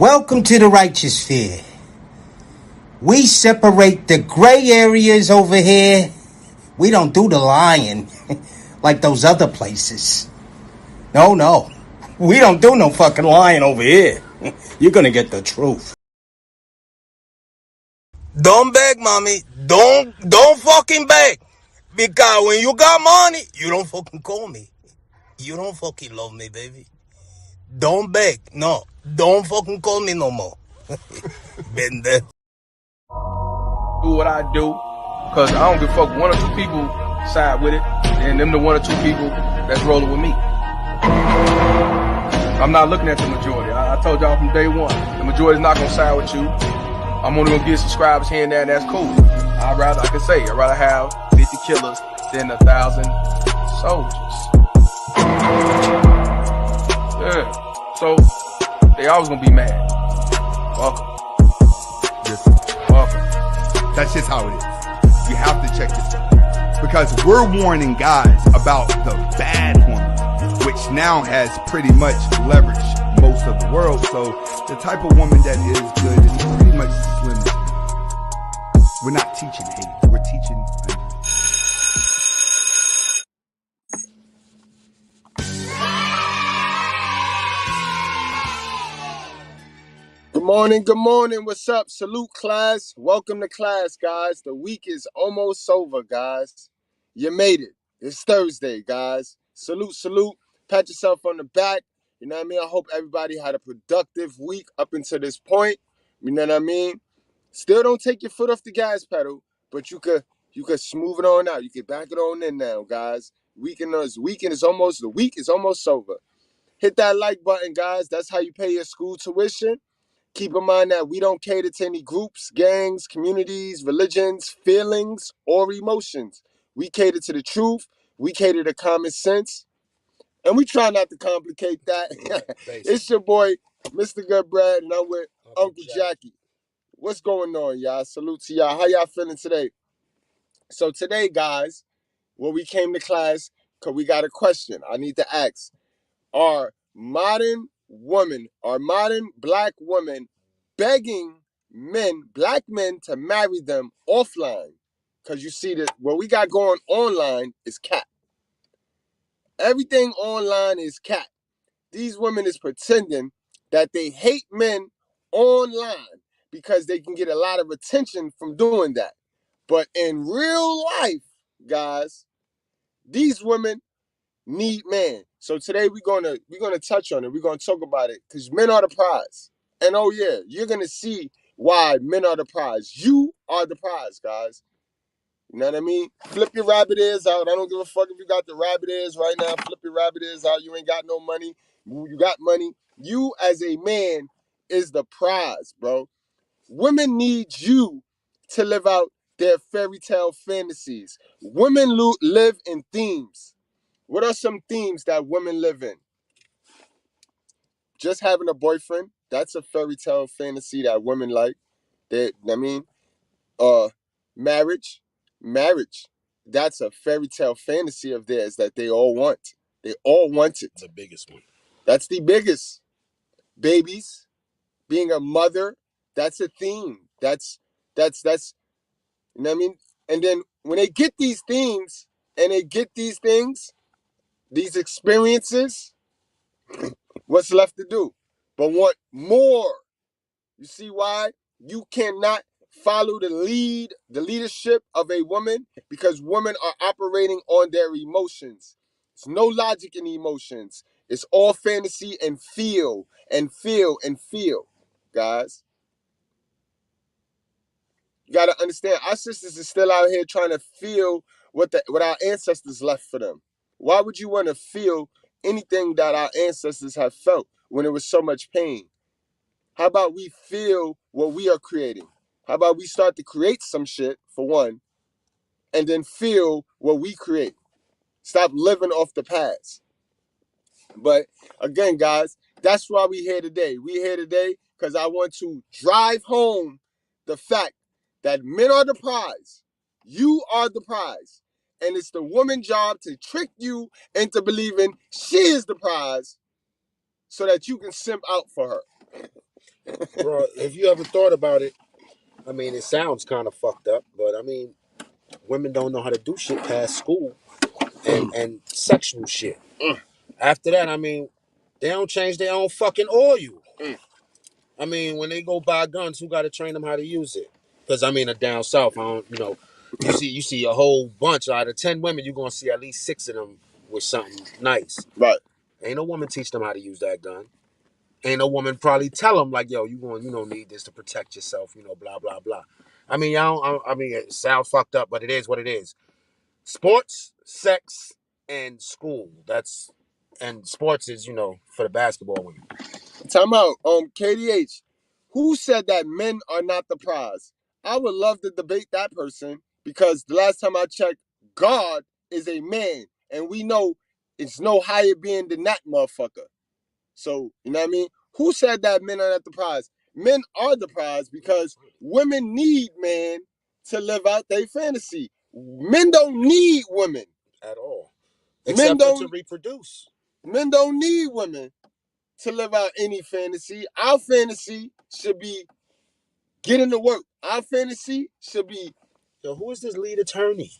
Welcome to the righteous sphere. We separate the gray areas over here. We don't do the lying like those other places. No. We don't do no fucking lying over here. You're gonna get the truth. Don't beg, mommy. Don't fucking beg. Because when you got money, you don't fucking call me. You don't fucking love me, baby. Don't beg. No. Don't fucking call me no more. Been there. Do what I do, because I don't give a fuck. One or two people side with it, and them the one or two people that's rolling with me. I'm not looking at the majority. I told y'all from day one, the majority's not gonna side with you. I'm only gonna get subscribers here and there, and that's cool. I'd rather have 50 killers than 1,000 soldiers. Yeah. So they always gonna be mad. Welcome. Welcome. That's just how it is. You have to check this out. Because we're warning guys about the bad woman, which now has pretty much leveraged most of the world. So the type of woman that is good is pretty much slim. We're not teaching hate. We're teaching. Good morning. What's up? Salute, class. Welcome to class, guys. The week is almost over, guys. You made it. It's Thursday, guys. Salute. Pat yourself on the back. You know what I mean? I hope everybody had a productive week up until this point. You know what I mean? Still don't take your foot off the gas pedal, but you could smooth it on out. You could back it on in now, guys. The week is almost over. Hit that like button, guys. That's how you pay your school tuition. Keep in mind that we don't cater to any groups, gangs, communities, religions, feelings, or emotions. We cater to the truth. We cater to common sense. And we try not to complicate that. It's your boy, Mr.Goodbread, and I'm with Uncle Jackie. What's going on, y'all? Salute to y'all. How y'all feeling today? So today, guys, we came to class, because we got a question I need to ask. Are modern black women begging black men to marry them offline? Because you see that what we got going online is cap. Everything online is cap. These women is pretending that they hate men online because they can get a lot of attention from doing that. But in real life, guys, these women need man. So today we're gonna touch on it. We're gonna talk about it because men are the prize. And oh yeah, you're gonna see why men are the prize. You are the prize, guys. You know what I mean? Flip your rabbit ears out. I don't give a fuck if you got the rabbit ears right now. Flip your rabbit ears out. You ain't got no money. You got money. You as a man is the prize, bro. Women need you to live out their fairy tale fantasies. Women live in themes. What are some themes that women live in? Just having a boyfriend, that's a fairy tale fantasy that women like. Uh, marriage, that's a fairy tale fantasy of theirs that they all want. They all want it. The biggest one. That's the biggest. Babies, being a mother, that's a theme. That's you know what I mean? And then when they get these themes and they get these things, these experiences, what's left to do? But want more. You see why? You cannot follow the leadership of a woman because women are operating on their emotions. There's no logic in emotions. It's all fantasy and feel, guys. You gotta understand, our sisters are still out here trying to feel what our ancestors left for them. Why would you want to feel anything that our ancestors have felt when it was so much pain? How about we feel what we are creating? How about we start to create some shit, for one, and then feel what we create? Stop living off the past. But again, guys, that's why we here today. We here today because I want to drive home the fact that men are the prize. You are the prize. And it's the woman's job to trick you into believing she is the prize so that you can simp out for her. Bro, if you ever thought about it, I mean, it sounds kind of fucked up, but I mean, women don't know how to do shit past school and sexual shit. After that, I mean, they don't change their own fucking oil. I mean, when they go buy guns, who got to train them how to use it? Because I mean, down south, I don't, you see a whole bunch out of 10 women, you're gonna see at least 6 of them with something nice. Right. Ain't no woman teach them how to use that gun. Ain't no woman probably tell them like, yo, you don't need this to protect yourself, blah blah blah. I mean, I mean, it sounds fucked up, but it is what it is. Sports, sex, and school. And sports is for the basketball women. Time out. KDH, who said that men are not the prize? I would love to debate that person because the last time I checked, God is a man, and we know it's no higher being than that motherfucker. So, you know what I mean? Who said that men are not the prize? Men are the prize because women need men to live out their fantasy. Men don't need women At all. Except to reproduce. Men don't need women to live out any fantasy. Our fantasy should be getting to work. Our fantasy should be. Yo, who is this lead attorney?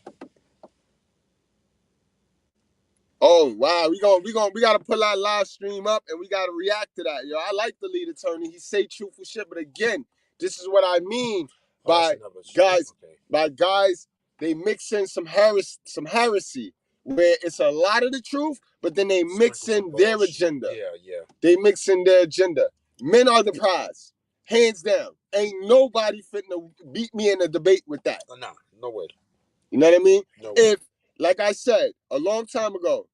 Oh wow, we gotta pull our live stream up and we gotta react to that. Yo, I like the lead attorney. He say truthful shit, but again, this is what I mean by guys. Okay. By guys, they mix in some heresy where it's a lot of the truth, but then they mix in their agenda. Yeah. They mix in their agenda. Men are the prize, hands down. Ain't nobody fitting to beat me in a debate with that. Nah, no way. You know what I mean? No way. If, like I said a long time ago,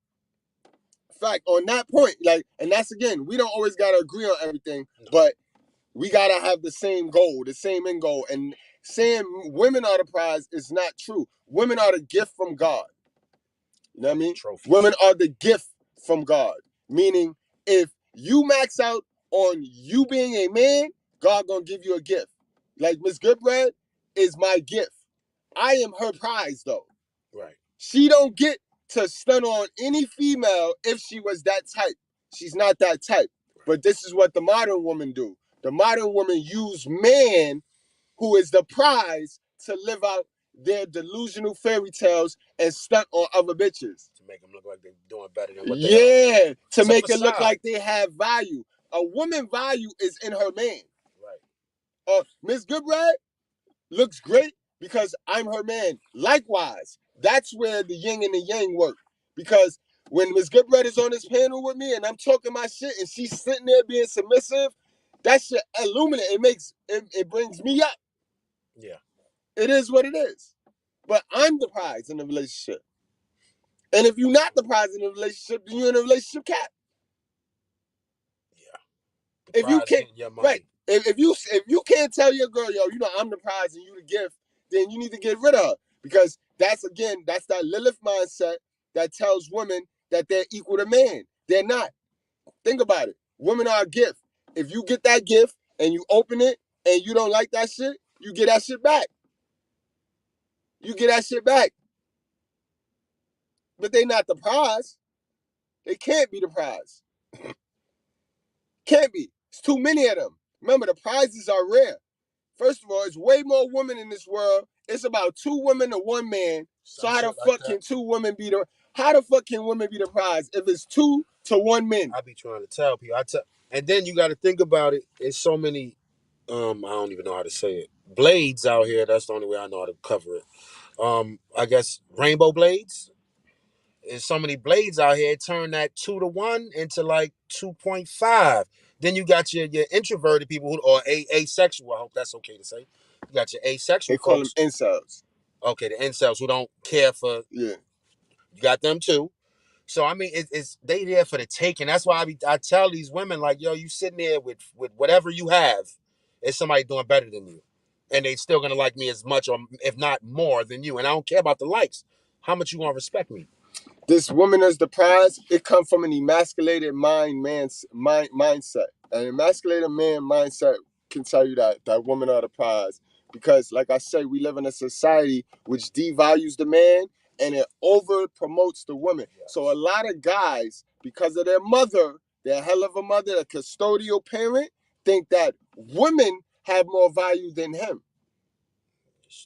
in fact, on that point, and that's again, we don't always gotta agree on everything, but we gotta have the same goal, the same end goal. And saying women are the prize is not true. Women are the gift from God. You know what I mean? Trophies. Women are the gift from God. Meaning, if you max out on you being a man, God gonna give you a gift. Like Miss Goodbread is my gift. I am her prize, though. Right. She don't get to stun on any female if she was that type. She's not that type. But this is what the modern woman do. The modern woman use man, who is the prize, to live out their delusional fairy tales and stunt on other bitches. To make them look like they're doing better than what they are. Yeah, to make it look like they have value. A woman's value is in her man. Right. Miss Goodbread looks great because I'm her man. Likewise, that's where the yin and the yang work. Because when Miss Goodbread is on this panel with me and I'm talking my shit and she's sitting there being submissive, that shit illuminate. It brings me up. Yeah. It is what it is. But I'm the prize in the relationship. And if you're not the prize in the relationship, then you're in a relationship cap. Yeah. If you can't, right? If you can't tell your girl, yo, I'm the prize and you the gift, then you need to get rid of her. Because that's that Lilith mindset that tells women that they're equal to man. They're not. Think about it. Women are a gift. If you get that gift and you open it and you don't like that shit, you get that shit back. You get that shit back. But they not the prize. They can't be the prize. Can't be. It's too many of them. Remember, the prizes are rare. First of all, it's way more women in this world. It's about 2 women to 1 man. So how the fuck can 2 women be the? How the fuck can women be the prize if it's 2 to 1 man? I be trying to tell people. And then you got to think about it. It's so many. I don't even know how to say it. Blades out here. That's the only way I know how to cover it. I guess rainbow blades. There's so many blades out here. Turn that 2 to 1 into like 2.5. Then you got your introverted people or asexual. I hope that's okay to say. You got your asexual. They call them incels. Okay, the incels who don't care for. Yeah. You got them too. So I mean, it's they there for the taking. That's why I tell these women like, yo, you sitting there with whatever you have, is somebody doing better than you, and they still gonna like me as much or if not more than you. And I don't care about the likes. How much you gonna respect me? This woman is the prize. It comes from an emasculated mindset. An emasculated man mindset can tell you that women are the prize. Because, like I say, we live in a society which devalues the man and it over promotes the woman. Yes. So a lot of guys, because of their mother, their hell of a mother, a custodial parent, think that women have more value than him.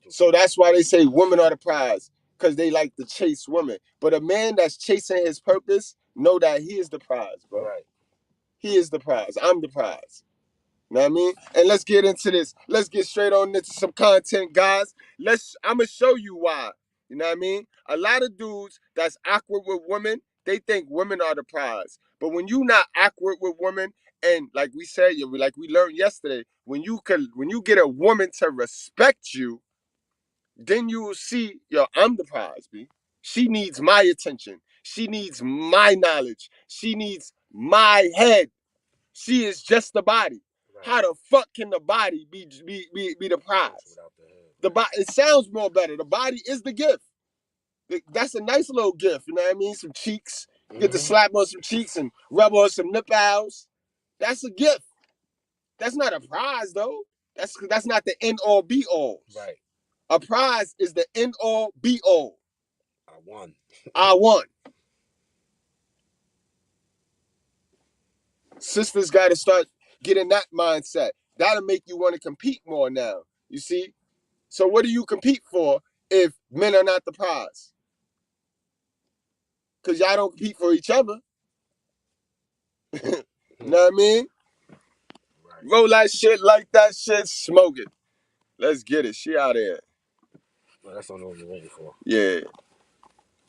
So that's why they say women are the prize, because they like to chase women. But a man that's chasing his purpose, know that he is the prize, bro. Right. He is the prize. I'm the prize. You know what I mean? And let's get into this. Let's get straight on into some content, guys. I'm going to show you why. You know what I mean? A lot of dudes that's awkward with women, they think women are the prize. But when you not awkward with women, and like we said, like we learned yesterday, when you get a woman to respect you, then you will see, I'm the prize, B. She needs my attention. She needs my knowledge. She needs my head. She is just the body. Right. How the fuck can the body be the prize? The body, it sounds more better. The body is the gift. That's a nice little gift, you know what I mean? Some cheeks. Get to slap on some cheeks and rub on some nipples. That's a gift. That's not a prize, though. That's not the end all be all. Right. A prize is the end all be all. I won. I won. Sisters got to start getting that mindset. That'll make you want to compete more now. You see? So what do you compete for if men are not the prize? Because y'all don't compete for each other. You know what I mean? Right. Roll that shit like that shit, smoke it. Let's get it. She out there. Well, that's what you're waiting for. Yeah.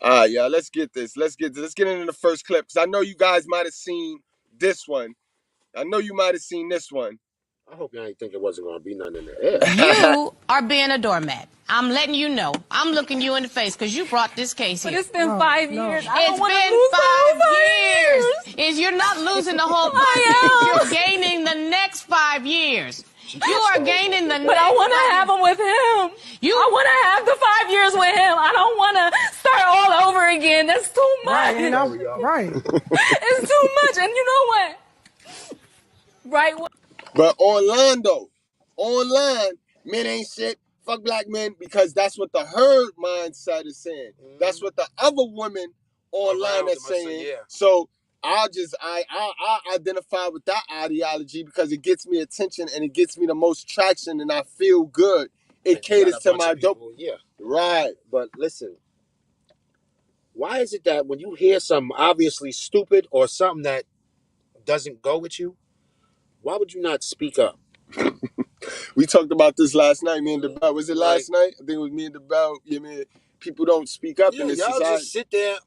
All right, y'all. Let's get this. Let's get into the first clip. Because I know you guys might have seen this one. I know you might have seen this one. I hope y'all ain't think it wasn't going to be nothing in the air. You are being a doormat. I'm letting you know. I'm looking you in the face because you brought this case here. But it's been 5 years. I don't It's want to been lose 5 years. You're not losing the whole 5 years. You're gaining the next 5 years. You are gaining the next. But I want to have them with him. I want to have the 5 years with him. I don't want to start all over again. That's too much. Right. It's too much. And you know what? Right. But online, men ain't shit. Fuck black men, because that's what the herd mindset is saying. That's what the other women online are saying. Yeah. So I identify with that ideology because it gets me attention and it gets me the most traction and I feel good. It caters to my dope. Yeah. Right. But listen, why is it that when you hear something obviously stupid or something that doesn't go with you, why would you not speak up? We talked about this last night, me and DeBell. Was it last night? I think it was me and DeBell. Yeah, man. People don't speak up in this y'all society. Just sit there,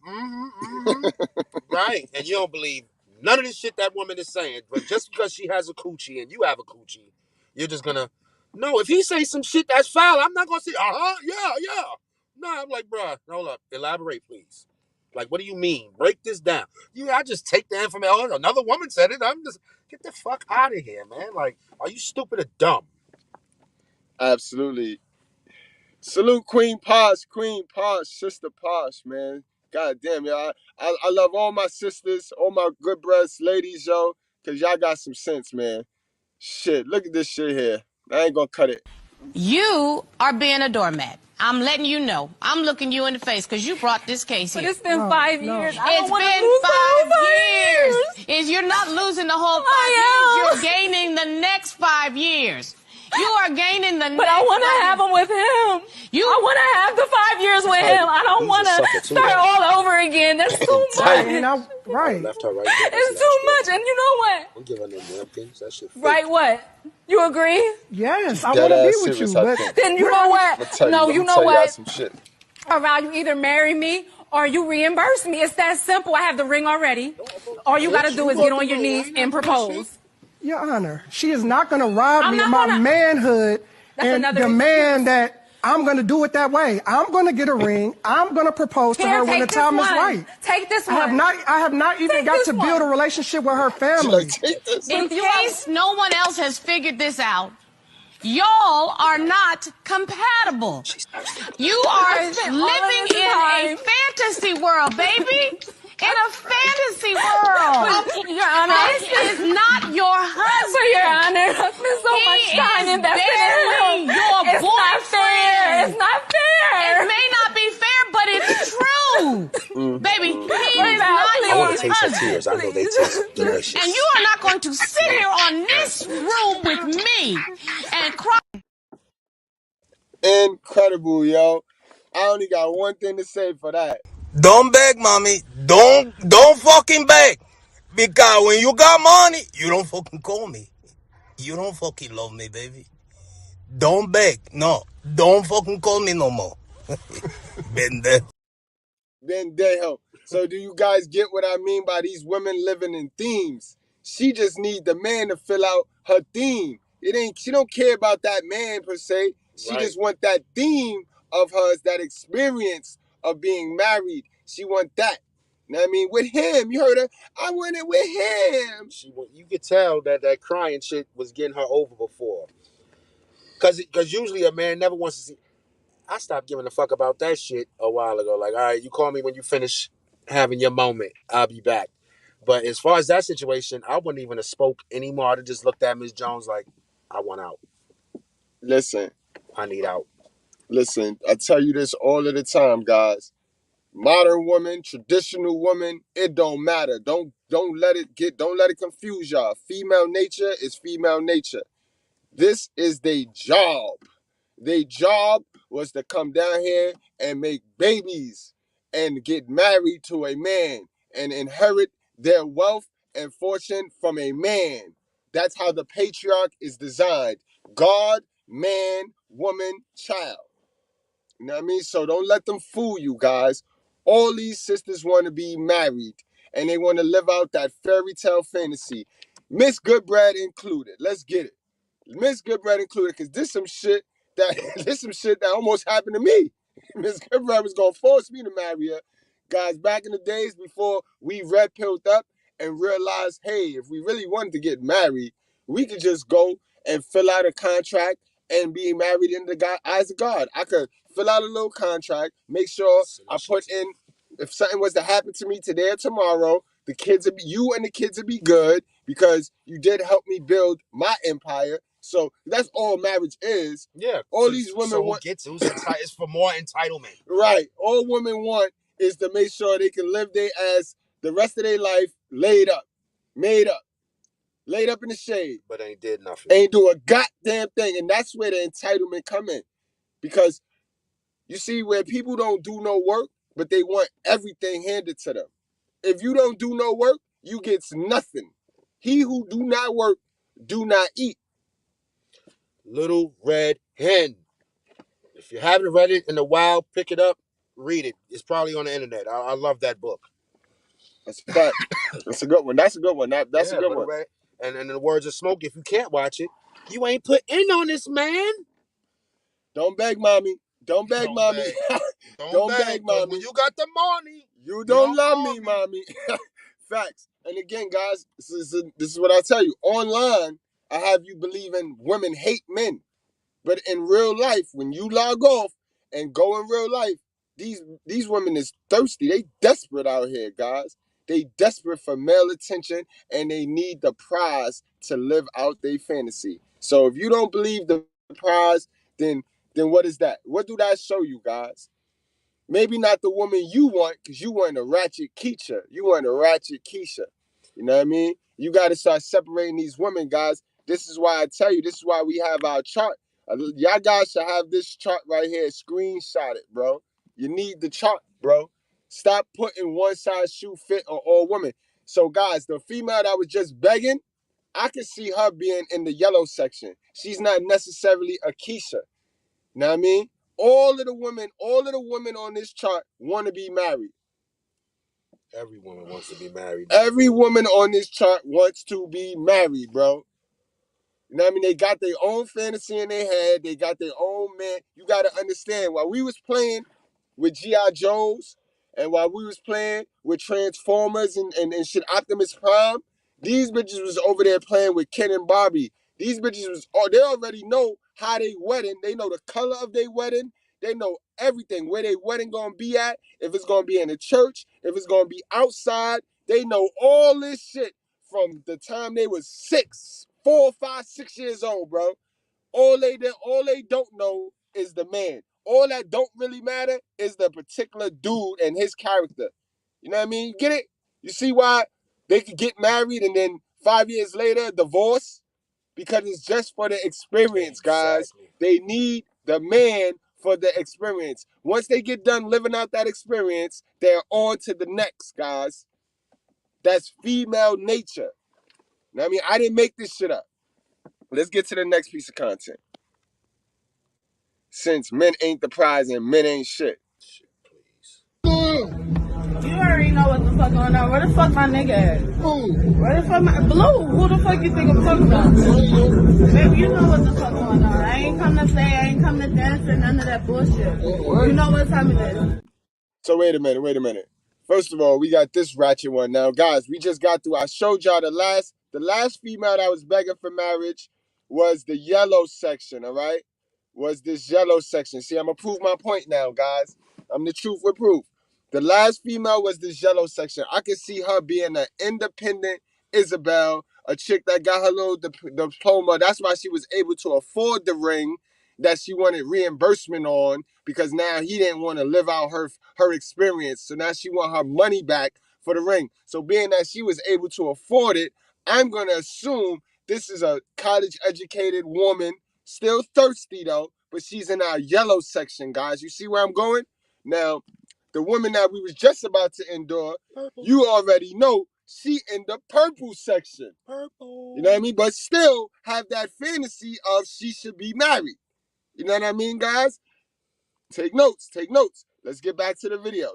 right? And you don't believe none of this shit that woman is saying. But just because she has a coochie and you have a coochie, you're just gonna. No, if he say some shit that's foul, I'm not gonna say, yeah. No, I'm like, bruh, hold up. Elaborate, please. Like, what do you mean? Break this down. I just take the information. Oh, another woman said it. I'm just, get the fuck out of here, man. Like, are you stupid or dumb? Absolutely. Salute Queen Posh, Sister Posh, man. God damn, y'all. I love all my sisters, all my good breasts, ladies, yo, because y'all got some sense, man. Shit, look at this shit here. I ain't gonna cut it. You are being a doormat. I'm letting you know. I'm looking you in the face because you brought this case here. But it's been 5 years. I don't It's want to been lose 5 years. You're not losing the whole 5 years. You're gaining the next 5 years. You are gaining the next. But I want to have them with him. I want to have the 5 years with him. I don't want to start all over again. That's too much. Right. Left her right there. It's too much. And you know what? Don't give her no napkins. That shit fake. Right, what? You agree? Yes, I want to be with you. But then you know what? No, you know what? Some shit. Around, you either marry me or you reimburse me. It's that simple. I have the ring already. All you got to do is get on your knees and propose. Your Honor, she is not going to rob me of my manhood and demand that I'm going to do it that way. I'm going to get a ring. I'm going to propose to her when the time is right. Take this one. I have not even got to build a relationship with her family. In case no one else has figured this out, y'all are not compatible. You are living in a fantasy world, baby. In a fantasy world. Your Honor, this is not your husband. But Your Honor, I spent so much time invested in him. Your it's boyfriend. not fair. It's not fair. It may not be fair, but it's true. Baby, he's not your her tears. I know they taste delicious. And you are not going to sit here on this room with me and cry. Incredible, yo. I only got one thing to say for that. Don't beg, mommy. Don't fucking beg. Because when you got money, you don't fucking call me. You don't fucking love me, baby. Don't beg. No. Don't fucking call me no more. Pendejo. So do you guys get what I mean by these women living in themes? She just need the man to fill out her theme. She don't care about that man per se. She just want that theme of hers, that experience of being married. She want that. You know what I mean? With him, you heard her. I want it with him. You could tell that crying shit was getting her over before. Cause usually a man never wants to see. I stopped giving a fuck about that shit a while ago. Like, all right, you call me when you finish having your moment. I'll be back. But as far as that situation, I wouldn't even have spoke anymore. I'd have just looked at Ms. Jones like, I want out. Listen. I need out. Listen, I tell you this all of the time, guys. Modern woman, traditional woman, it don't matter. Don't let it confuse y'all. Female nature is female nature. This is their job. Their job was to come down here and make babies and get married to a man and inherit their wealth and fortune from a man. That's how the patriarch is designed. God, man, woman, child. You know what I mean? So don't let them fool you, guys. All these sisters want to be married and they want to live out that fairy tale fantasy. Miss Goodbread included. Let's get it. Miss Goodbread included, because this some shit that almost happened to me. Miss Goodbread was gonna force me to marry her. Guys, back in the days before we red pilled up and realized, hey, if we really wanted to get married, we could just go and fill out a contract and be married in the eyes of God. I could fill out a little contract, make sure I put in, if something was to happen to me today or tomorrow, you and the kids would be good because you did help me build my empire. So that's all marriage is. Yeah. All these women want. It's for more entitlement. Right. All women want is to make sure they can live their ass the rest of their life laid up, made up, laid up in the shade. But ain't did nothing. Ain't do a goddamn thing. And that's where the entitlement come in. Because you see, where people don't do no work, but they want everything handed to them. If you don't do no work, you gets nothing. He who do not work, do not eat. Little Red Hen. If you haven't read it in a while, pick it up, read it. It's probably on the internet. I love that book. That's a fact. That's a good one. That's a good one. That's a good one. Red. And in the words of Smoke, if you can't watch it, you ain't put in on this, man. Don't beg, mommy. Don't beg, mommy. Don't beg, mommy. When you got the money, you don't love me, mommy. Facts. And again, guys, this is what I tell you. Online, I have you believing women hate men. But in real life, when you log off and go in real life, these women is thirsty. They desperate out here, guys. They desperate for male attention and they need the prize to live out their fantasy. So if you don't believe the prize, then what is that? What do that show you, guys? Maybe not the woman you want, because you want a ratchet Keisha. You want a ratchet Keisha. You know what I mean? You got to start separating these women, guys. This is why I tell you, this is why we have our chart. Y'all guys should have this chart right here. Screenshot it, bro. You need the chart, bro. Stop putting one size shoe fit on all women. So, guys, the female that was just begging, I could see her being in the yellow section. She's not necessarily a Keisha. You know what I mean? All of the women on this chart want to be married. Every woman wants to be married. Every woman on this chart wants to be married, bro. You know what I mean? They got their own fantasy in their head. They got their own man. You got to understand, while we was playing with G.I. Joes and while we was playing with Transformers and shit, Optimus Prime, these bitches was over there playing with Ken and Barbie. These bitches was, they already know how they wedding. They know the color of their wedding. They know everything, where they wedding gonna be at, if it's gonna be in a church, if it's gonna be outside. They know all this shit from the time they was 4, 5, 6 years old, bro. All they don't know is the man. All that don't really matter is the particular dude and his character. You know what I mean? You get it? You see why they could get married and then 5 years later divorce? Because it's just for the experience, guys. Exactly. They need the man for the experience. Once they get done living out that experience, they're on to the next, guys. That's female nature. Now, I mean, I didn't make this shit up. Let's get to the next piece of content. Since men ain't the prize and men ain't shit. Shit, please. You already know what the fuck going on. Where the fuck my nigga at? Where the fuck my... Blue, who the fuck you think I'm talking about? Baby, you know what the fuck going on. I ain't come to say, I ain't come to dance or none of that bullshit. You know what time it is. So wait a minute. First of all, we got this ratchet one now. Guys, we just got through. I showed y'all the last female that was begging for marriage was the yellow section, all right? Was this yellow section. See, I'm going to prove my point now, guys. I'm the truth with proof. The last female was this yellow section. I could see her being an independent Isabel, a chick that got her little diploma. That's why she was able to afford the ring that she wanted reimbursement on, because now he didn't want to live out her experience. So now she want her money back for the ring. So being that she was able to afford it, I'm going to assume this is a college-educated woman, still thirsty though, but she's in our yellow section, guys. You see where I'm going? Now, the woman that we was just about to endure, you already know she in the purple section. Purple. You know what I mean? But still have that fantasy of she should be married. You know what I mean, guys? Take notes. Let's get back to the video.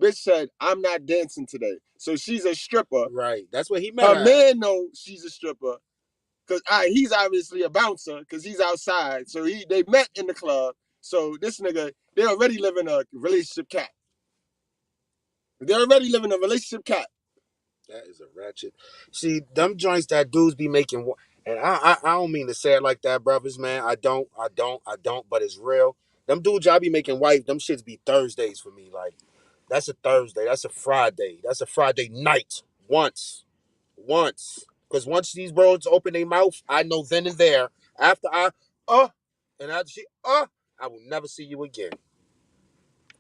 Bitch said, I'm not dancing today. So she's a stripper. Right. That's what he meant. Her man knows she's a stripper. Because he's obviously a bouncer because he's outside. So they met in the club. So this nigga, they already living a relationship cap. That is a ratchet. See, them joints that dudes be making, and I don't mean to say it like that, brothers, man. I don't, but it's real. Them dudes y'all be making wife, them shits be Thursdays for me. Like, that's a Thursday, that's a Friday night. Once. Because once these bros open their mouth, I know then and there, after I will never see you again.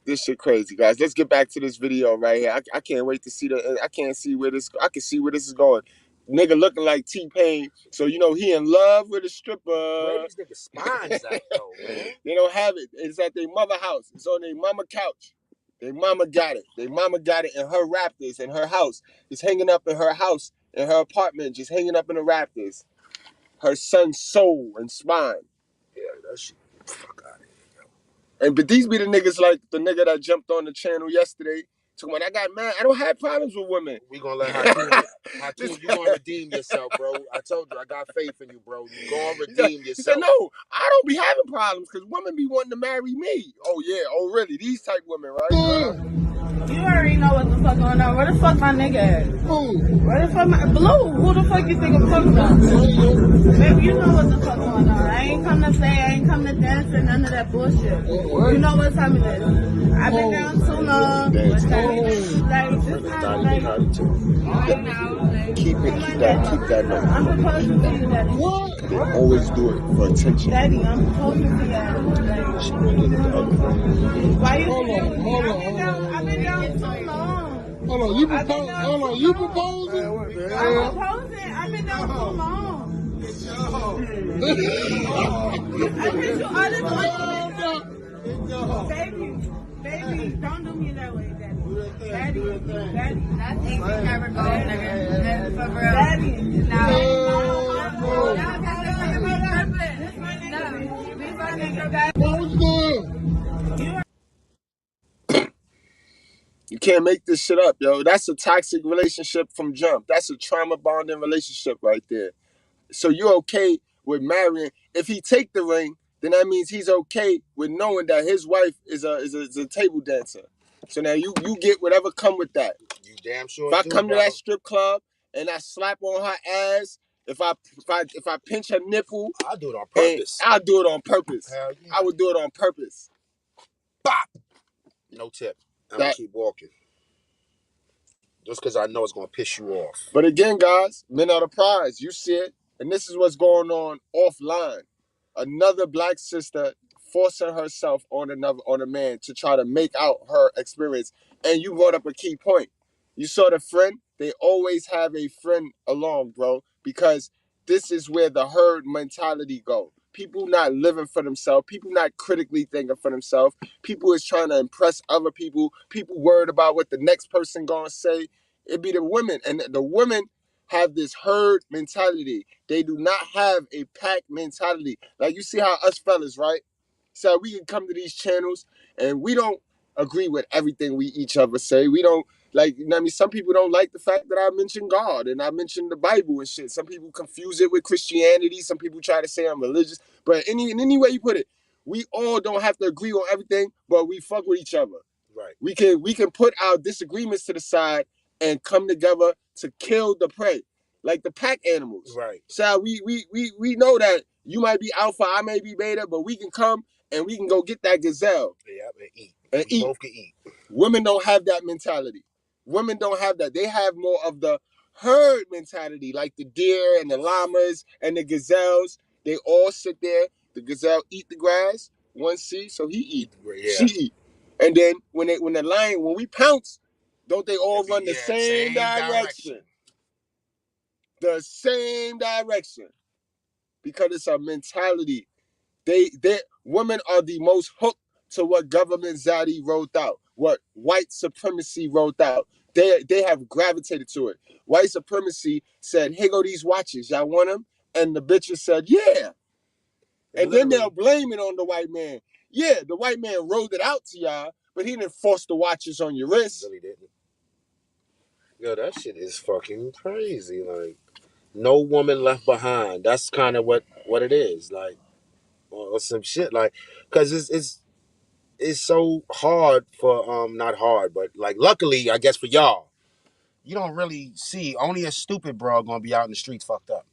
This shit crazy, guys. Let's get back to this video right here. I can't wait to see I can see where this is going. Nigga looking like T-Pain, so you know he in love with a stripper. Where these niggas spines at though, man? They don't have it. It's at their mother house. It's on their mama couch. Their mama got it. Their mama got it in her rafters in her house. It's hanging up in her house, in her apartment, just hanging up in the rafters. Her son's soul and spine. Yeah, that shit. Fuck out of here, yo. But these be the niggas like the nigga that jumped on the channel yesterday. So when I got mad, I don't have problems with women. We gonna let Hakeem, you gonna redeem yourself, bro. I told you, I got faith in you, bro. You gonna redeem yourself. He said, no, I don't be having problems because women be wanting to marry me. Oh yeah, oh really? These type women, right? You already know what the fuck going on. Where the fuck my nigga at? Where the fuck my... Blue, who the fuck you think I'm talking about? Baby, you know what the fuck going on. I ain't come to say, I ain't come to dance or none of that bullshit. You know what time it is. I've been down too long. Keep that number. I'm supposed to see you, Daddy. What? They always do it for attention. Daddy, I'm supposed to see you. Why you... I've been down too long. Hold on, you proposing? I'm proposing. I've been down too long. I miss you all the time. Baby, don't do me that way, Daddy. That's easy, never go, nigga. Daddy. You can't make this shit up, yo. That's a toxic relationship from jump. That's a trauma bonding relationship right there. So you're okay with marrying. If he take the ring, then that means he's okay with knowing that his wife is a table dancer. So now you get whatever come with that. You damn sure. If I come to that strip club and I slap on her ass, if I pinch her nipple, I'll do it on purpose. I'll do it on purpose. Hell yeah. I would do it on purpose. Bop. No tip. I'm gonna keep walking. Just because I know it's gonna piss you off. But again, guys, men are the prize. You see it, and this is what's going on offline. Another black sister forcing herself on a man to try to make out her experience. And you brought up a key point. You saw the friend? They always have a friend along, bro, because this is where the herd mentality go. People not living for themselves. People not critically thinking for themselves. People is trying to impress other people. People worried about what the next person gonna say. It be the women, and the women have this herd mentality. They do not have a pack mentality. Like you see how us fellas, right? So we can come to these channels and we don't agree with everything we each other say. We don't like, you know what I mean? Some people don't like the fact that I mentioned God and I mentioned the Bible and shit. Some people confuse it with Christianity. Some people try to say I'm religious. But in any way you put it, we all don't have to agree on everything, but we fuck with each other. Right. We can put our disagreements to the side and come together to kill the prey, like the pack animals. Right. So we know that you might be alpha, I may be beta, but we can come and we can go get that gazelle. Yeah, and eat. And we eat. both can eat. Women don't have that mentality. Women don't have that. They have more of the herd mentality, like the deer and the llamas and the gazelles. They all sit there. The gazelle eat the grass. One see, so he eat. Yeah. She eat. And then when we pounce, don't they all run the same direction? The same direction. Because it's a mentality. Women are the most hooked to what government zaddy wrote out, what white supremacy wrote out. They have gravitated to it. White supremacy said, "Here go these watches. Y'all want them?" And the bitches said, "Yeah." And then they'll blame it on the white man. Yeah, the white man wrote it out to y'all, but he didn't force the watches on your wrist. Really didn't. Yo, that shit is fucking crazy. Like, no woman left behind. That's kind of what it is. Like, or some shit. Like, because it's so hard for not hard, but like luckily I guess for y'all, you don't really see only a stupid bro gonna be out in the streets fucked up.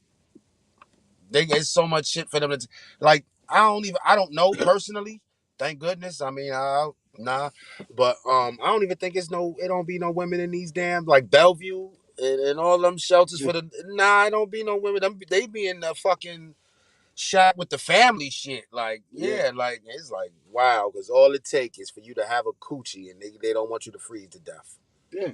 There's so much shit for them to like. I don't know personally. Thank goodness. I mean, nah, but I don't even think it don't be no women in these damn like Bellevue and all them shelters for the it don't be no women. They be in the fucking shack with the family shit. Like, yeah, like it's like wow, because all it takes is for you to have a coochie and they don't want you to freeze to death. Yeah.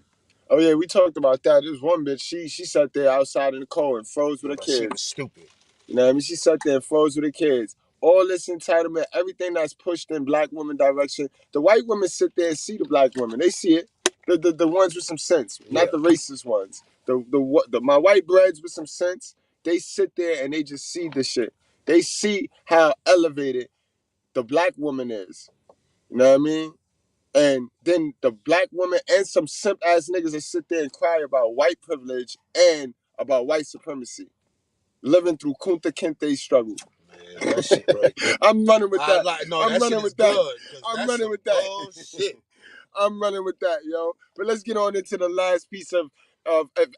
Oh yeah, we talked about that. There's one bitch, she sat there outside in the cold and froze with her kids. She was stupid. You know what I mean? She sat there and froze with her kids. All this entitlement, everything that's pushed in black women direction. The white women sit there and see the black women. They see it. The ones with some sense, not the racist ones. My white breads with some sense. They sit there and they just see the shit. They see how elevated the black woman is. You know what I mean? And then the black woman and some simp ass niggas that sit there and cry about white privilege and about white supremacy. Living through Kunta Kinte's struggle. Man, that shit right. I'm running with that. I'm running with that. I'm running with that. Bullshit. I'm running with that, yo. But let's get on into the last piece of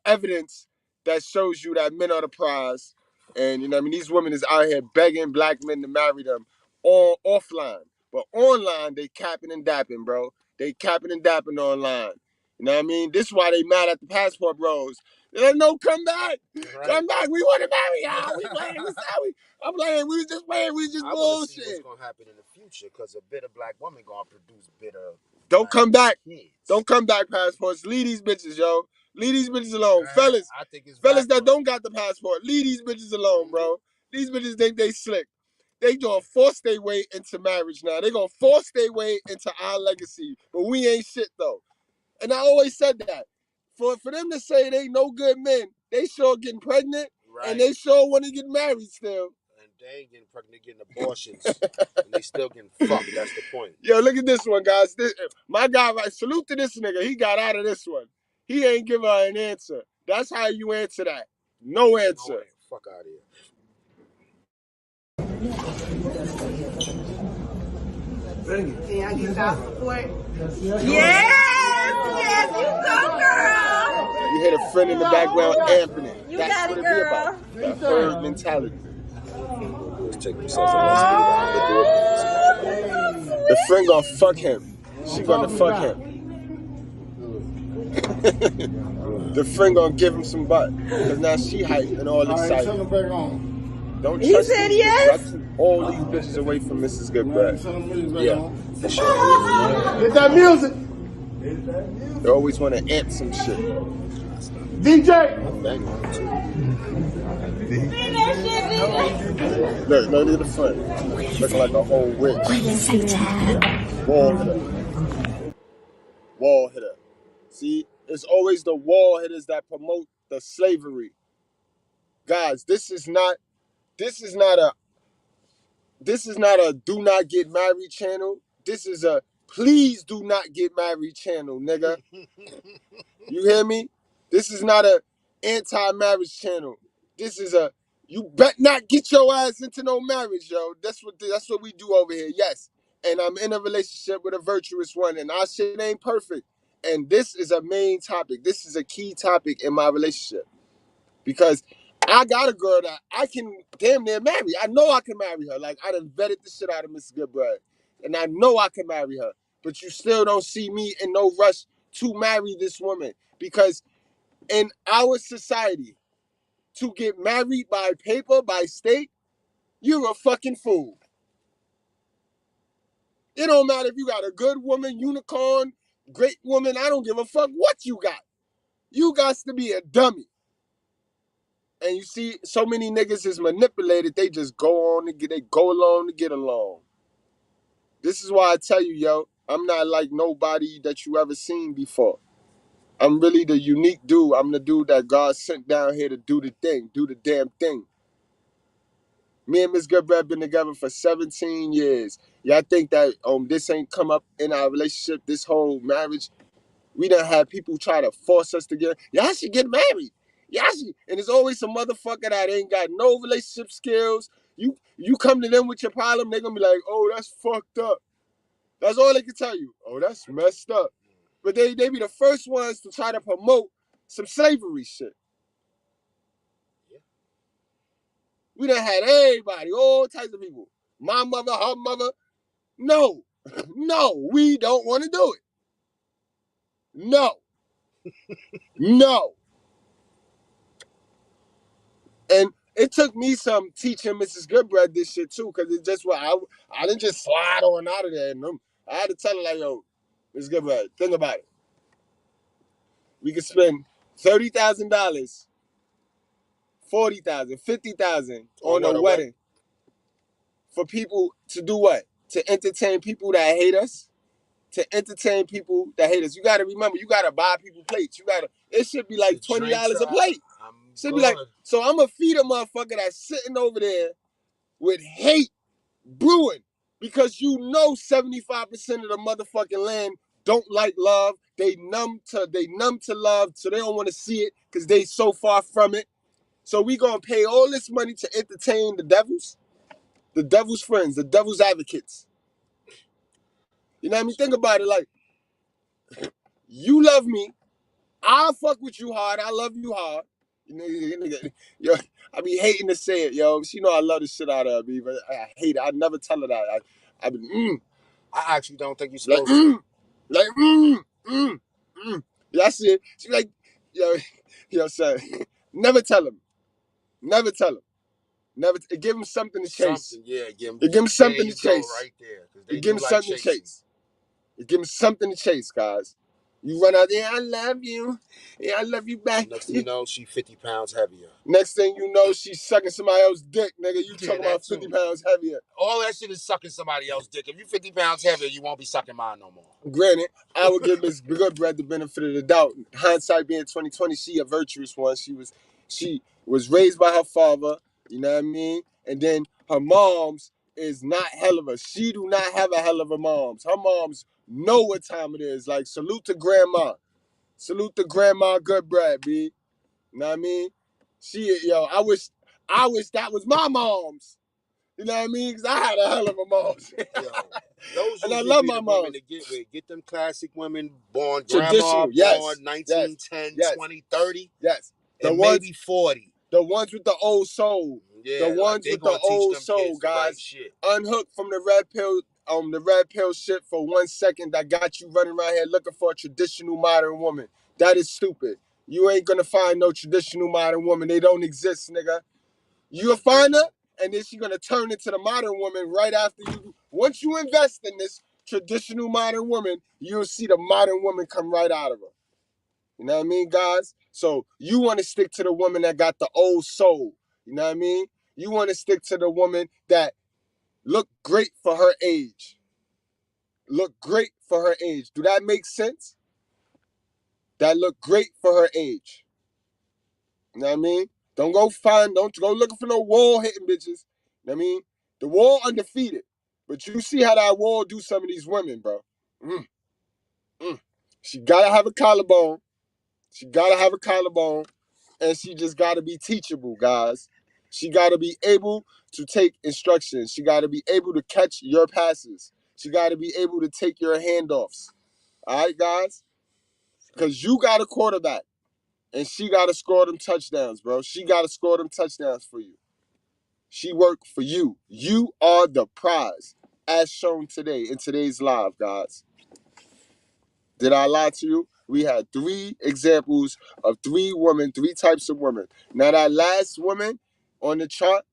evidence that shows you that men are the prize. And, you know what I mean? These women is out here begging black men to marry them offline. But online, they capping and dapping, bro. They capping and dapping online. You know what I mean? This is why they mad at the passport bros. They're like, no, come back. Right. Come back. We want to marry y'all. We playing. I'm playing. We was just playing. We was just bullshit. See what's going to happen in the future because a bitter black woman going to produce bitter. Don't come back. Kids. Don't come back, passports. Leave these bitches, yo. Leave these bitches alone. Right. Fellas, I think it's fellas that don't got the passport, leave these bitches alone, bro. These bitches think they slick. They gonna force their way into marriage now. They gonna force their way into our legacy. But we ain't shit, though. And I always said that. For them to say they no good men, they sure getting pregnant, and they sure want to get married still. And they ain't getting pregnant, getting abortions, and they still getting fucked. That's the point. Yo, look at this one, guys. My guy, right? Salute to this nigga. He got out of this one. He ain't give her an answer. That's how you answer that. No answer. No way. Fuck out of here. Can I get child support? Yes, you go, girl. You hear the friend in the background amping it. That's what it be about. The herd mentality. Let's take this The friend gonna fuck him. She gonna fuck him. The friend gonna give him some butt. Because now she hyped and all excited. Don't trust he said yes. Trust all these bitches away from Mrs. Goodbread. Yeah. Get that music. They always want to amp some shit. DJ. Look, no, they're the front. Looking like a whole witch. Wall hitter. Wall hitter. See, it's always the wall hitters that promote the slavery. Guys, this is not a do not get married channel. This is a please do not get married channel, nigga. You hear me? This is not a anti-marriage channel. This is a you bet not get your ass into no marriage, yo. That's what we do over here. Yes. And I'm in a relationship with a virtuous one, and our shit ain't perfect. And this is a main topic. This is a key topic in my relationship. Because I got a girl that I can damn near marry. I know I can marry her. Like, I done vetted the shit out of Mr.Goodbread. And I know I can marry her. But you still don't see me in no rush to marry this woman. Because in our society, to get married by paper, by state, you're a fucking fool. It don't matter if you got a good woman, unicorn, great woman. I don't give a fuck what you got. You got to be a dummy. And you see, so many niggas is manipulated. They just go along to get along. This is why I tell you, yo, I'm not like nobody that you ever seen before. I'm really the unique dude. I'm the dude that God sent down here to do the thing, do the damn thing. Me and Ms. Goodbread been together for 17 years. Y'all think that this ain't come up in our relationship, this whole marriage? We done had people try to force us to get, y'all should get married. Y'all should. And there's always some motherfucker that ain't got no relationship skills. You come to them with your problem, they're gonna be like, oh, that's fucked up. That's all they can tell you. Oh, that's messed up. But they be the first ones to try to promote some slavery shit. We done had everybody, all types of people. My mother, her mother. No, no, we don't want to do it. No, no. And it took me some teaching Mrs. Goodbread this shit too, because it's just what I didn't just slide on out of there. And I had to tell her, like, yo, Mrs. Goodbread, think about it. We could spend $30,000, $40,000, $50,000 on a wedding for people to do what? To entertain people that hate us. To entertain people that hate us. You gotta remember, you gotta buy people plates. It should be like $20 a plate. Should be like, so I'm gonna feed a motherfucker that's sitting over there with hate brewing. Because you know 75% of the motherfucking land don't like love. They numb to love, so they don't want to see it because they so far from it. So we gonna pay all this money to entertain the devil's friends, the devil's advocates. You know what I mean? Think about it, like, you love me, I'll fuck with you hard, I love you hard. Yo, I be hating to say it, yo. She know I love the shit out of her, but I hate it. I never tell her that. I actually don't think you're supposed to. That's it. She like, yo, son, never tell him. Never tell him. Never give him something to chase. Give him something to chase. Right there. Give him something to chase. Give him something to chase, guys. You run out there, I love you. Yeah, I love you back. Next thing you know, she's 50 pounds heavier. Next thing you know, she's sucking somebody else's dick, nigga. You talking about 50 pounds heavier. All that shit is sucking somebody else's dick. If you're 50 pounds heavier, you won't be sucking mine no more. Granted, I would give Ms. Goodbread the benefit of the doubt. Hindsight being 2020, she a virtuous one. She was raised by her father, you know what I mean? And then her mom's is not hell of a. She do not have a hell of a mom's. Her mom's know what time it is. Like, salute to grandma. Salute to grandma Goodbread, B. You know what I mean? I wish that was my mom's. You know what I mean? Because I had a hell of a mom's. Those and I love my mom. Get them classic women born, traditional, grandma born 1910, 20, 30. Yes. And maybe 40. The ones with the old soul. Yeah, the ones with the old soul, guys. Shit. Unhooked from the red pill shit for 1 second that got you running around here looking for a traditional modern woman. That is stupid. You ain't gonna find no traditional modern woman. They don't exist, nigga. You'll find her, and then she's gonna turn into the modern woman right after you. Once you invest in this traditional modern woman, you'll see the modern woman come right out of her. You know what I mean, guys? So you want to stick to the woman that got the old soul. You know what I mean? You want to stick to the woman that look great for her age. Look great for her age. Do that make sense? That look great for her age. You know what I mean? Don't go looking for no wall hitting bitches. You know what I mean? The wall undefeated. But you see how that wall do some of these women, bro. She gotta have a collarbone. She gotta have a collarbone. And she just gotta be teachable, guys. She gotta be able to take instructions. She gotta be able to catch your passes. She gotta be able to take your handoffs. All right, guys? Because you got a quarterback. And she gotta score them touchdowns, bro. She gotta score them touchdowns for you. She worked for you. You are the prize, as shown today in today's live, guys. Did I lie to you? We had 3 examples of 3 women, 3 types of women. Now, that last woman on the chart,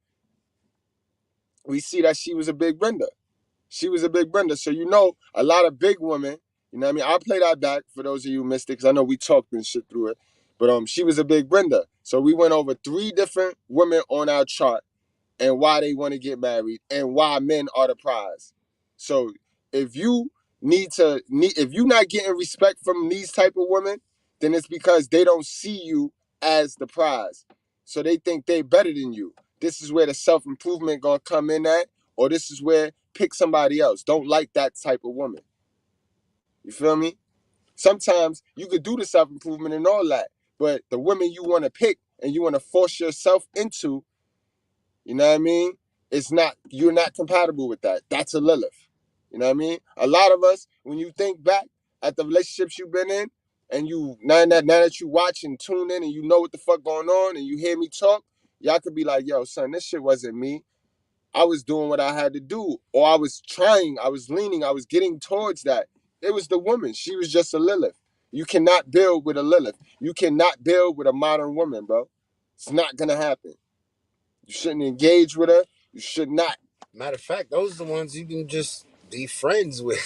we see that she was a big bender. She was a big bender. So, you know, a lot of big women, you know what I mean? I'll play that back for those of you who missed it, because I know we talked and shit through it. But she was a big bender. So we went over 3 different women on our chart and why they want to get married and why men are the prize. So if you're not getting respect from these type of women, then it's because they don't see you as the prize. So they think they better than you. This is where the self-improvement gonna come in at, or this is where pick somebody else. Don't like that type of woman. You feel me? Sometimes you could do the self-improvement and all that, but the women you want to pick and you want to force yourself into, you know what I mean? You're not compatible with that. That's a Lilith. You know what I mean? A lot of us, when you think back at the relationships you've been in, and now that you watch and tune in and you know what the fuck going on and you hear me talk, y'all could be like, yo, son, this shit wasn't me. I was doing what I had to do. Or I was trying, I was leaning, I was getting towards that. It was the woman. She was just a Lilith. You cannot build with a Lilith. You cannot build with a modern woman, bro. It's not going to happen. You shouldn't engage with her. You should not. Matter of fact, those are the ones you can just be friends with.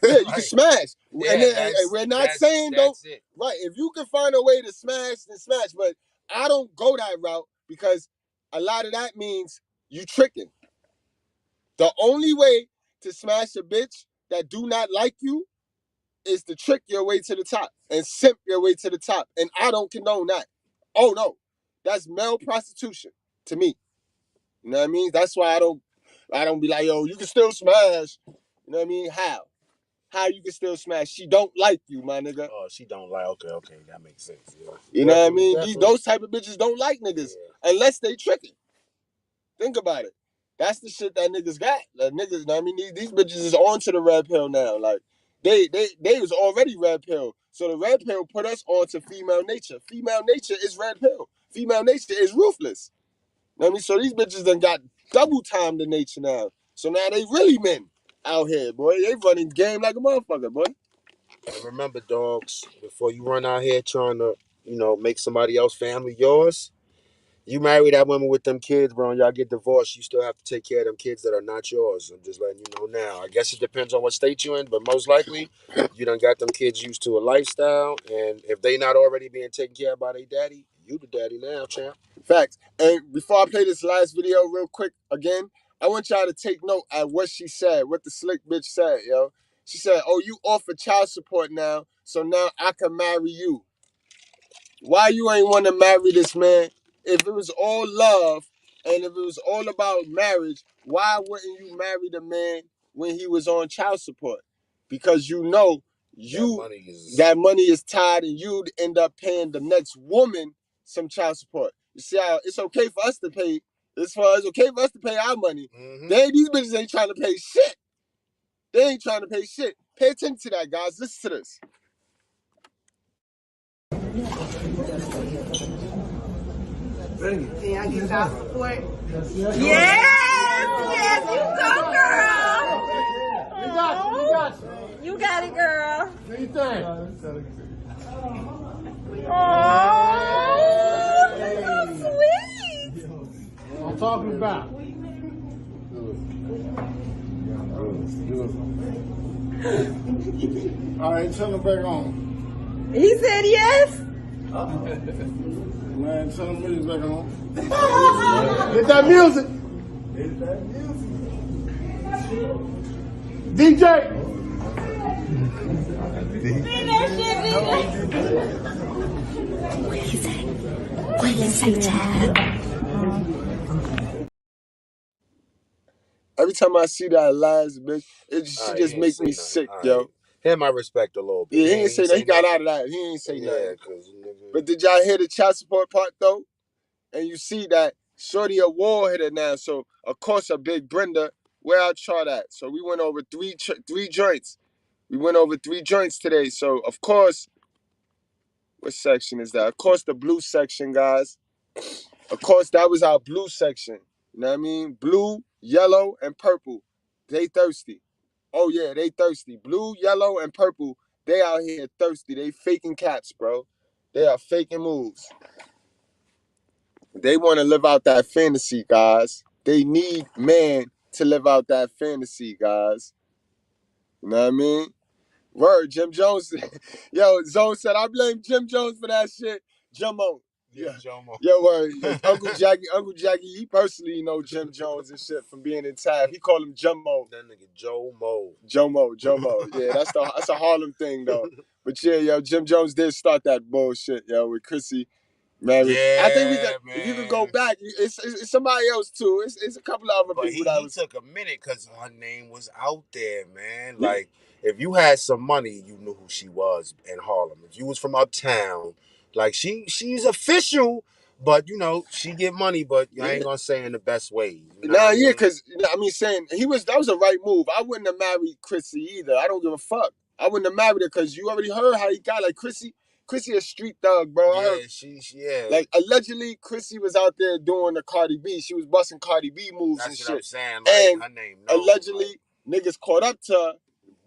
Yeah, you can smash. Yeah, and we're not saying don't. Right, if you can find a way to smash, then smash. But I don't go that route because a lot of that means you tricking. The only way to smash a bitch that do not like you is to trick your way to the top and simp your way to the top. And I don't condone that. Oh, no. That's male prostitution to me. You know what I mean? That's why I don't be like, yo, you can still smash. You know what I mean? How you can still smash? She don't like you, my nigga. Oh, she don't like. Okay, that makes sense. Yeah. You know what I mean? Those type of bitches don't like niggas unless they tricking. Think about it. That's the shit that niggas got. Like niggas, you know what I mean? These bitches is on to the red pill now. Like they was already red pill. So the red pill put us on to female nature. Female nature is red pill. Female nature is ruthless. You know what I mean? So these bitches done got double time the nature now. So now they really men out here, boy. They running game like a motherfucker, boy. And remember, dogs, before you run out here trying to, make somebody else family yours, you marry that woman with them kids, bro, and y'all get divorced, you still have to take care of them kids that are not yours. I'm just letting you know now. I guess it depends on what state you're in, but most likely, you done got them kids used to a lifestyle, and if they not already being taken care of by their daddy, you the daddy now, champ. Facts. And before I play this last video real quick again, I want y'all to take note at what she said, what the slick bitch said, yo. She said, oh, you offer child support now, so now I can marry you. Why you ain't want to marry this man? If it was all love and if it was all about marriage, why wouldn't you marry the man when he was on child support? Because you know that money is tied and you'd end up paying the next woman some child support. You see how it's okay for us to pay, it's okay for us to pay our money. Mm-hmm. These bitches ain't trying to pay shit. They ain't trying to pay shit. Pay attention to that, guys. Listen to this. Can I get child support? Yes, you go, girl. You got you. You got it, girl. What do you think? Oh, that's so sweet. What I'm talking about. All right, turn it back on. He said yes. Man, turn the music back on. Get that music. Get that music. DJ. What you say, child? Every time I see that last bitch, she just makes me sick, yo. Him, I respect a little bit. Yeah, he ain't say that. He got out of that. He ain't say nothing. But did y'all hear the child support part though? And you see that Shorty a wall hitter now. So of course a big Brenda, where our chart at? So we went over three joints. We went over 3 joints today. So of course, what section is that? Of course the blue section, guys. Of course that was our blue section. You know what I mean? Blue, yellow, and purple. They thirsty. Oh yeah, they thirsty. Blue, yellow, and purple. They out here thirsty. They faking cats, bro. They are faking moves. They want to live out that fantasy, guys. They need man to live out that fantasy, guys. You know what I mean? Word, Jim Jones. Yo, Zone said, I blame Jim Jones for that shit. Jimmo. Yeah, Jomo. Yo, word. Uncle Jackie, he personally know Jim Jones and shit from being in Taft. He called him Jummo. That nigga Jomo. Jomo. Yeah, that's a Harlem thing, though. But yeah, yo, Jim Jones did start that bullshit, yo, with Chrissy. Man, yeah, I think if you could go back, it's somebody else too. It's a couple of other people that he took a minute because her name was out there, man. Yeah. Like, if you had some money, you knew who she was in Harlem. If you was from uptown, like she's official, but you know she get money, but I ain't gonna say in the best way. You know because saying that was a right move. I wouldn't have married Chrissy either. I don't give a fuck. I wouldn't have married her because you already heard how he got like Chrissy a street thug, bro. Yeah, like allegedly Chrissy was out there doing the Cardi B. She was busting Cardi B moves and shit. That's what I'm saying. Like, and her name allegedly niggas caught up to her,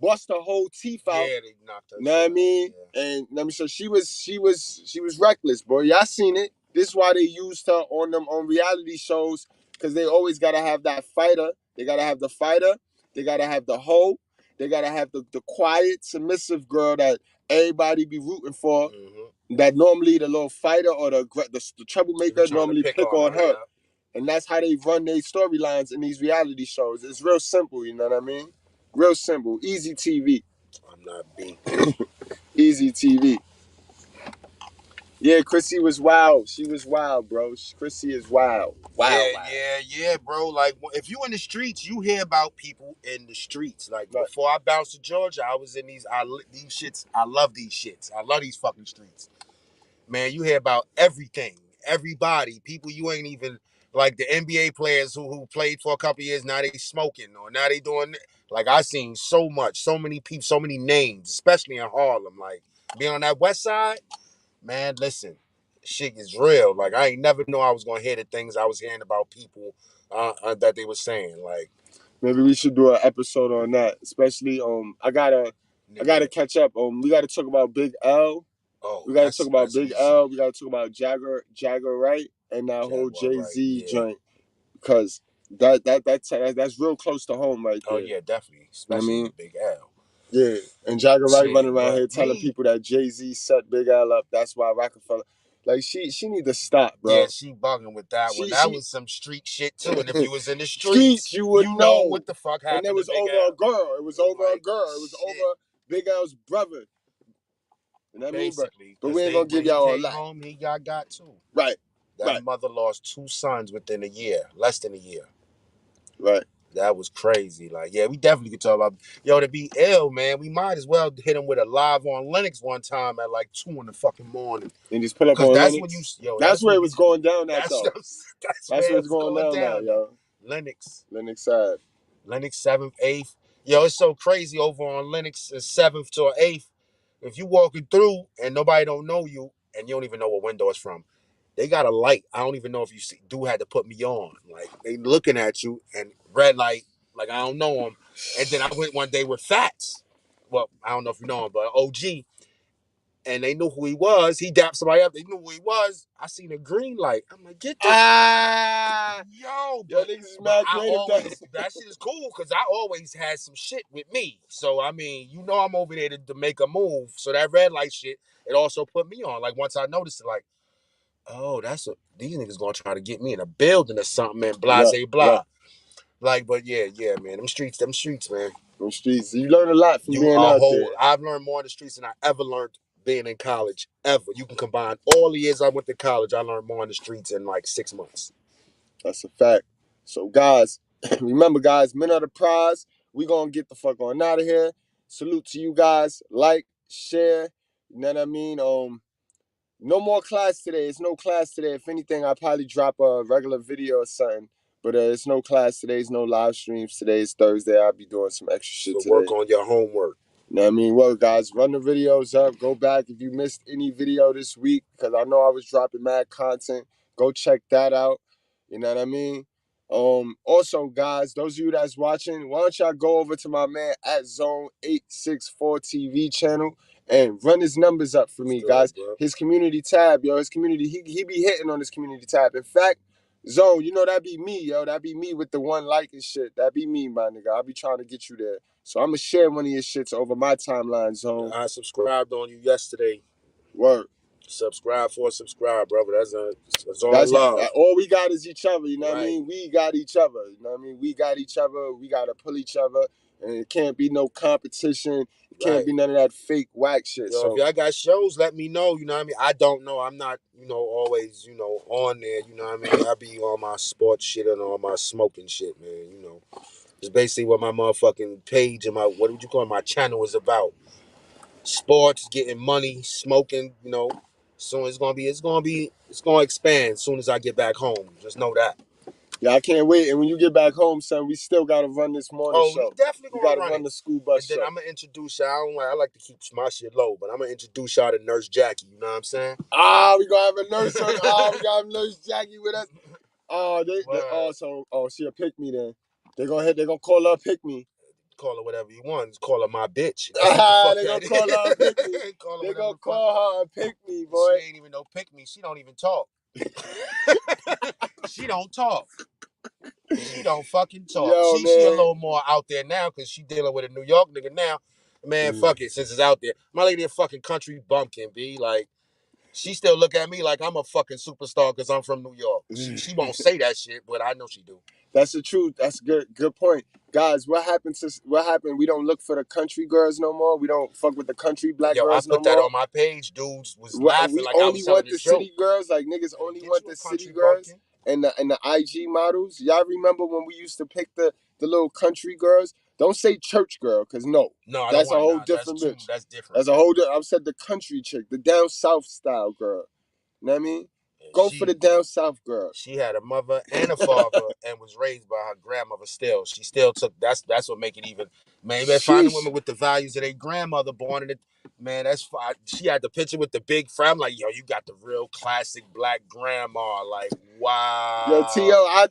bust her whole teeth out. Yeah, they knocked her. You know what I mean? Yeah. And I mean, so she was reckless, bro. Y'all seen it. This is why they used her on reality shows, because they always gotta have that fighter. They gotta have the fighter. They gotta have the hoe. They gotta have the quiet, submissive girl that everybody be rooting for. Mm-hmm. That normally the little fighter or the troublemaker normally pick on her. And that's how they run their storylines in these reality shows. It's real simple, you know what I mean? Real simple. Easy TV. I'm not beat. Easy TV. Yeah, Chrissy was wild. She was wild, bro. Chrissy is wild. Yeah, bro. Like, if you in the streets, you hear about people in the streets. Like, before I bounced to Georgia, I was in these shits. I love these shits. I love these fucking streets. Man, you hear about everything. Everybody. People you ain't even, like the NBA players who played for a couple of years, now they smoking or now they doing, like, I seen so much, so many people, so many names, especially in Harlem. Like, being on that west side, man, listen, shit is real. Like, I ain't never know I was gonna hear the things I was hearing about people that they were saying. Like, maybe we should do an episode on that. Especially, I gotta catch up. We gotta talk about Big L. Oh, we gotta talk about Big L. We gotta talk about Jagger, right, and that whole Jay-Z joint, because that's real close to home right there. Oh yeah, definitely. Especially Big L. Yeah, and Jagger Wright running around here telling people that Jay-Z set Big L up. That's why Rockefeller, like, she need to stop, bro. Yeah, she bugging with that one. That was some street shit too. And if you was in the streets, you would know what the fuck happened. And it was over a girl. It was over a girl. It was over Big L's brother. You know what I mean? But we ain't gonna give y'all all that. Home, he got too. Right. That mother lost 2 sons within a year, less than a year. Right. That was crazy. Like, yeah, we definitely could talk about, to be ill, man. We might as well hit him with a live on Linux one time at like 2 in the fucking morning. And just pull up on that's Linux. That's where it was going down though. That's where it's going down, yo. Linux side. Linux 7th, 8th. Yo, it's so crazy over on Linux 7th to 8th. If you walking through and nobody don't know you and you don't even know what window it's from, they got a light. I don't even know if you see. Dude had to put me on. Like, they looking at you and red light. Like, I don't know him. And then I went one day with Fats. Well, I don't know if you know him, but OG. and they knew who he was. He dapped somebody up. They knew who he was. I seen a green light. I'm like, get this. Yo, niggas is mad creative. That shit is cool because I always had some shit with me. So, I mean, I'm over there to make a move. So that red light shit, it also put me on. Like, once I noticed it, like, oh, these niggas gonna try to get me in a building or something, and blah, blah. Like, but yeah, man. Them streets, man. Them streets. You learn a lot from being out there. I've learned more in the streets than I ever learned being in college, ever. You can combine all the years I went to college, I learned more in the streets in like 6 months. That's a fact. So, guys, remember, guys, men are the prize. We gonna get the fuck on out of here. Salute to you guys. Like, share. You know what I mean? No more class today. It's no class today. If anything, I'll probably drop a regular video or something. But it's no class today. It's no live streams. Today is Thursday. I'll be doing some extra shit today. Work on your homework. You know what I mean? Well, guys, run the videos up. Go back if you missed any video this week, because I know I was dropping mad content. Go check that out. You know what I mean? Also, guys, those of you that's watching, why don't y'all go over to my man at Zone 864 TV channel and run his numbers up for me, guys. His community tab, yo. His community, he be hitting on his community tab. In fact, Zone, that be me, yo. That be me with the 1 like and shit. That be me, my nigga. I'll be trying to get you there. So I'm going to share one of your shits over my timeline, Zone. I subscribed on you yesterday. Word. Subscribe, brother. That's all love. All we got is each other, you know what I mean? We got each other, you know what I mean? We got each other. We got to pull each other. And it can't be no competition. It can't be none of that fake whack shit. So if y'all got shows, let me know, you know what I mean? I don't know. I'm not, always, on there, you know what I mean? I be on my sports shit and on my smoking shit, man, It's basically what my motherfucking page and what would you call it, my channel is about. Sports, getting money, smoking, Soon it's gonna expand as soon as I get back home. Just know that. Yeah, I can't wait. And when you get back home, son, we still gotta run this morning show. We definitely gotta run the school bus show. Then I'm gonna introduce y'all. I like to keep my shit low, but I'm gonna introduce y'all to Nurse Jackie. You know what I'm saying? We gonna have a nurse on. We gonna have Nurse Jackie with us. She a pick me then. They gonna call her a pick me. Call her whatever you want. Just call her my bitch. They gonna call her a pick me. They gonna call her a pick me, boy. She ain't even no pick me. She don't even talk. She don't talk. She don't fucking talk. Yo, she a little more out there now because she dealing with a New York nigga now. Man, fuck it. Since it's out there, my lady a fucking country bumpkin, be like. She still look at me like I'm a fucking superstar because I'm from New York. She won't say that shit, but I know she do. That's the truth. That's a good point. Guys, what happened? We don't look for the country girls no more. We don't fuck with the country black girls no more. I put that on my page. Dudes was laughing like I was selling the joke. City girls. Like niggas only want the city girls and the IG models. Y'all remember when we used to pick the little country girls? Don't say church girl, because that's a whole different bitch. That's different. That's a whole different. I said the country chick, the down south style girl. You know what I mean? Go for the down south girl. She had a mother and a father and was raised by her grandmother still. She still took, that's what make it even. Man, you finding women with the values of their grandmother born in it. Man, that's fine. She had the picture with the big frown. I'm like, yo, you got the real classic black grandma. Like, wow. Yo, T.O., I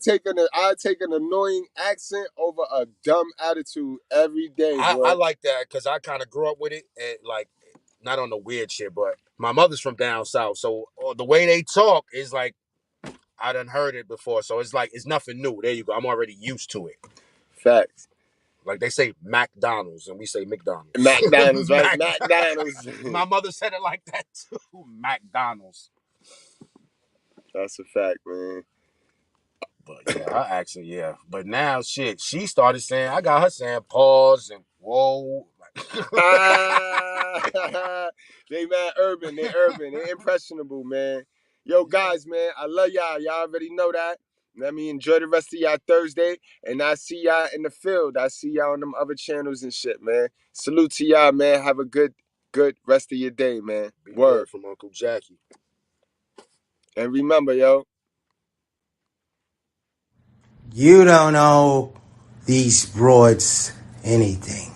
take an annoying accent over a dumb attitude every day, bro. I like that because I kind of grew up with it and like, not on the weird shit, but my mother's from down south. So the way they talk is like, I done heard it before. So it's like, it's nothing new. There you go. I'm already used to it. Facts. Like they say McDonald's and we say McDonald's. McDonald's, right? McDonald's. My mother said it like that too. McDonald's. That's a fact, man. But yeah, her accent, yeah. But now, shit, she started saying, I got her saying pause and whoa. They mad urban. They urban. They impressionable, man. Yo, guys, man, I love y'all. Y'all already know that. Let me enjoy the rest of y'all Thursday. And I see y'all in the field. I see y'all on them other channels and shit, man. Salute to y'all, man. Have a good rest of your day, man. Word from Uncle Jackie. And remember, yo. You don't owe these broads anything.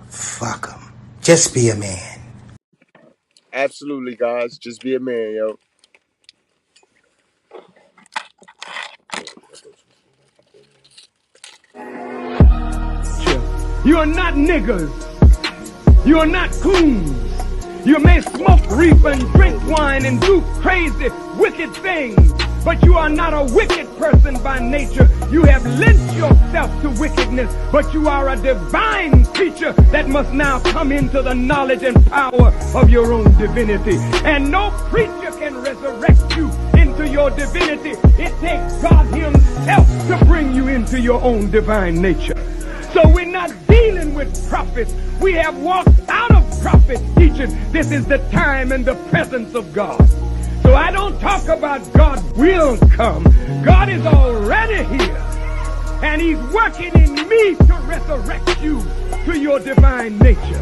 Fuck them. Just be a man. Absolutely, guys. Just be a man, yo. You are not niggas. You are not coons. You may smoke, reef, and drink wine and do crazy, wicked things. But you are not a wicked person by nature. You have lent yourself to wickedness, but you are a divine creature that must now come into the knowledge and power of your own divinity. And no preacher can resurrect you into your divinity. It takes God himself to bring you into your own divine nature. So we're not dealing with prophets. We have walked out of prophet teaching. This is the time and the presence of God. So I don't talk about God will come. God is already here. And he's working in me to resurrect you to your divine nature.